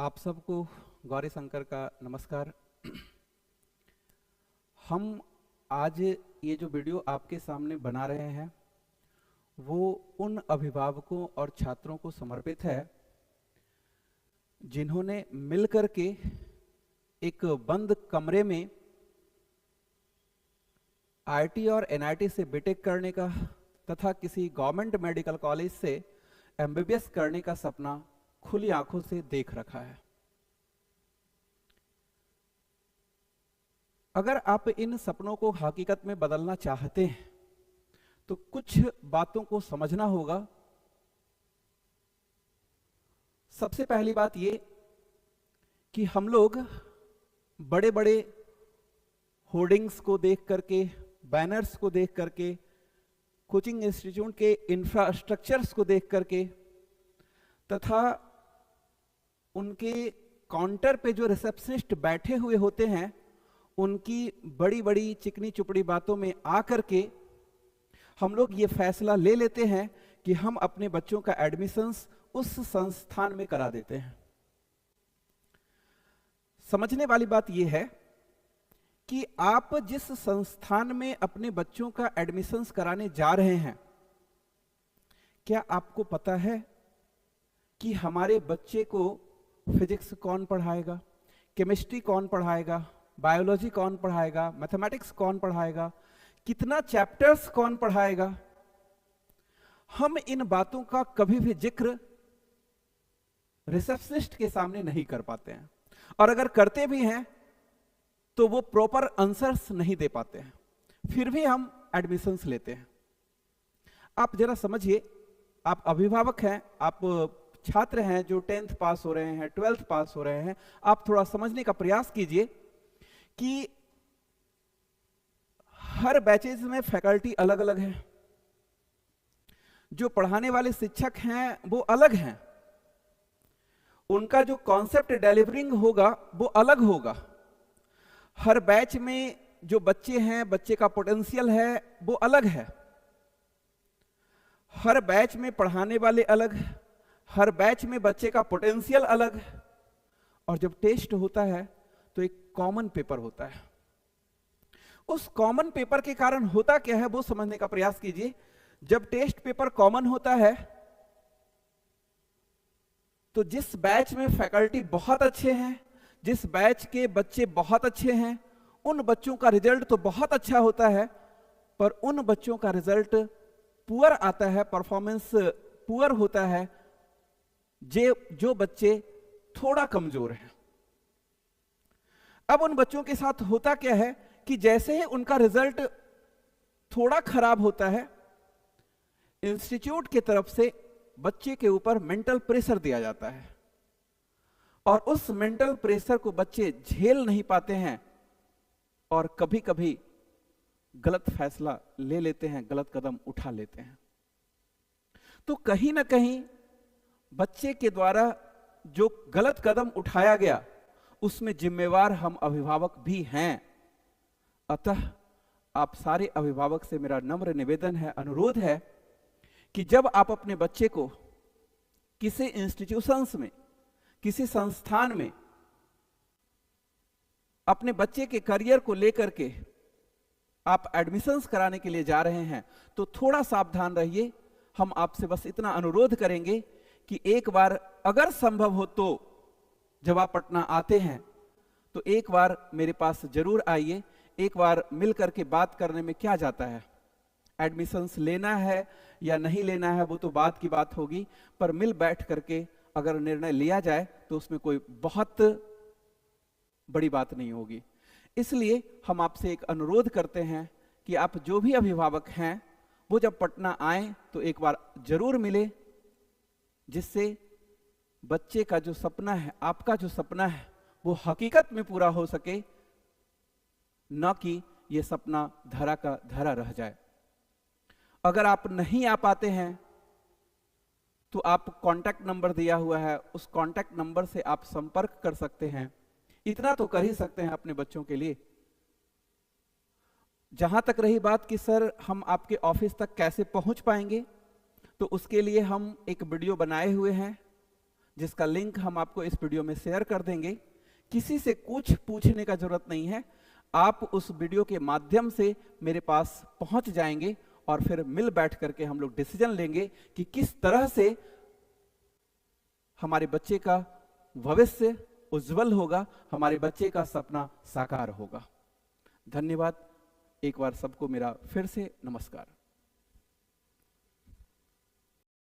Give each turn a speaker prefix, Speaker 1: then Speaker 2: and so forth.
Speaker 1: आप सबको गौरी शंकर का नमस्कार। हम आज ये जो वीडियो आपके सामने बना रहे हैं वो उन अभिभावकों और छात्रों को समर्पित है जिन्होंने मिलकर के एक बंद कमरे में आईटी और एनआईटी से बीटेक करने का तथा किसी गवर्नमेंट मेडिकल कॉलेज से एमबीबीएस करने का सपना खुली आंखों से देख रखा है। अगर आप इन सपनों को हकीकत में बदलना चाहते हैं तो कुछ बातों को समझना होगा। सबसे पहली बात ये कि हम लोग बड़े बड़े होर्डिंग्स को देख करके, बैनर्स को देख करके, कोचिंग इंस्टीट्यूट के इंफ्रास्ट्रक्चर्स को देख करके तथा उनके काउंटर पे जो रिसेप्शनिस्ट बैठे हुए होते हैं उनकी बड़ी बड़ी चिकनी चुपड़ी बातों में आकर के हम लोग ये फैसला ले लेते हैं कि हम अपने बच्चों का एडमिशन्स उस संस्थान में करा देते हैं। समझने वाली बात यह है कि आप जिस संस्थान में अपने बच्चों का एडमिशन्स कराने जा रहे हैं, क्या आपको पता है कि हमारे बच्चे को फिजिक्स कौन पढ़ाएगा, केमिस्ट्री कौन पढ़ाएगा, बायोलॉजी कौन पढ़ाएगा, मैथमेटिक्स कौन पढ़ाएगा, कितना चैप्टर्स कौन पढ़ाएगा? हम इन बातों का कभी भी जिक्र रिसेप्शनिस्ट के सामने नहीं कर पाते हैं, और अगर करते भी हैं तो वो प्रॉपर आंसर्स नहीं दे पाते हैं, फिर भी हम एडमिशन्स लेते हैं। आप जरा समझिए, आप अभिभावक हैं, आप छात्र हैं जो 10th पास हो रहे हैं, 12th पास हो रहे हैं। आप थोड़ा समझने का प्रयास कीजिए कि हर बैचेज में फैकल्टी अलग अलग है, जो पढ़ाने वाले शिक्षक हैं वो अलग हैं, उनका जो कॉन्सेप्ट डिलीवरिंग होगा वो अलग होगा। हर बैच में जो बच्चे हैं, बच्चे का पोटेंशियल है वो अलग है। हर बैच में पढ़ाने वाले अलग, हर बैच में बच्चे का पोटेंशियल अलग। और जब टेस्ट होता है तो एक कॉमन पेपर होता है। उस कॉमन पेपर के कारण होता क्या है वो समझने का प्रयास कीजिए। जब टेस्ट पेपर कॉमन होता है तो जिस बैच में फैकल्टी बहुत अच्छे हैं, जिस बैच के बच्चे बहुत अच्छे हैं, उन बच्चों का रिजल्ट तो बहुत अच्छा होता है, पर उन बच्चों का रिजल्ट पुअर आता है, परफॉर्मेंस पुअर होता है जो बच्चे थोड़ा कमजोर हैं। अब उन बच्चों के साथ होता क्या है कि जैसे ही उनका रिजल्ट थोड़ा खराब होता है, इंस्टीट्यूट की तरफ से बच्चे के ऊपर मेंटल प्रेशर दिया जाता है, और उस मेंटल प्रेशर को बच्चे झेल नहीं पाते हैं और कभी कभी गलत फैसला ले लेते हैं, गलत कदम उठा लेते हैं। तो कहीं ना कहीं बच्चे के द्वारा जो गलत कदम उठाया गया उसमें जिम्मेवार हम अभिभावक भी हैं। अतः आप सारे अभिभावक से मेरा नम्र निवेदन है, अनुरोध है कि जब आप अपने बच्चे को किसी इंस्टीट्यूशंस में, किसी संस्थान में अपने बच्चे के करियर को लेकर के आप एडमिशन्स कराने के लिए जा रहे हैं तो थोड़ा सावधान रहिए। हम आपसे बस इतना अनुरोध करेंगे कि एक बार अगर संभव हो तो जब आप पटना आते हैं तो एक बार मेरे पास जरूर आइए। एक बार मिल करके बात करने में क्या जाता है, एडमिशन्स लेना है या नहीं लेना है वो तो बात की बात होगी, पर मिल बैठ करके अगर निर्णय लिया जाए तो उसमें कोई बहुत बड़ी बात नहीं होगी। इसलिए हम आपसे एक अनुरोध करते हैं कि आप जो भी अभिभावक हैं वो जब पटना आए तो एक बार जरूर मिले, जिससे बच्चे का जो सपना है, आपका जो सपना है वो हकीकत में पूरा हो सके, न कि ये सपना धरा का धरा रह जाए। अगर आप नहीं आ पाते हैं तो आप कांटेक्ट नंबर दिया हुआ है, उस कांटेक्ट नंबर से आप संपर्क कर सकते हैं। इतना तो कर ही सकते हैं अपने बच्चों के लिए। जहां तक रही बात कि सर हम आपके ऑफिस तक कैसे पहुंच पाएंगे, तो उसके लिए हम एक वीडियो बनाए हुए हैं जिसका लिंक हम आपको इस वीडियो में शेयर कर देंगे। किसी से कुछ पूछने का जरूरत नहीं है, आप उस वीडियो के माध्यम से मेरे पास पहुंच जाएंगे और फिर मिल बैठ करके हम लोग डिसीजन लेंगे कि किस तरह से हमारे बच्चे का भविष्य उज्जवल होगा, हमारे बच्चे का सपना साकार होगा। धन्यवाद। एक बार सबको मेरा फिर से नमस्कार।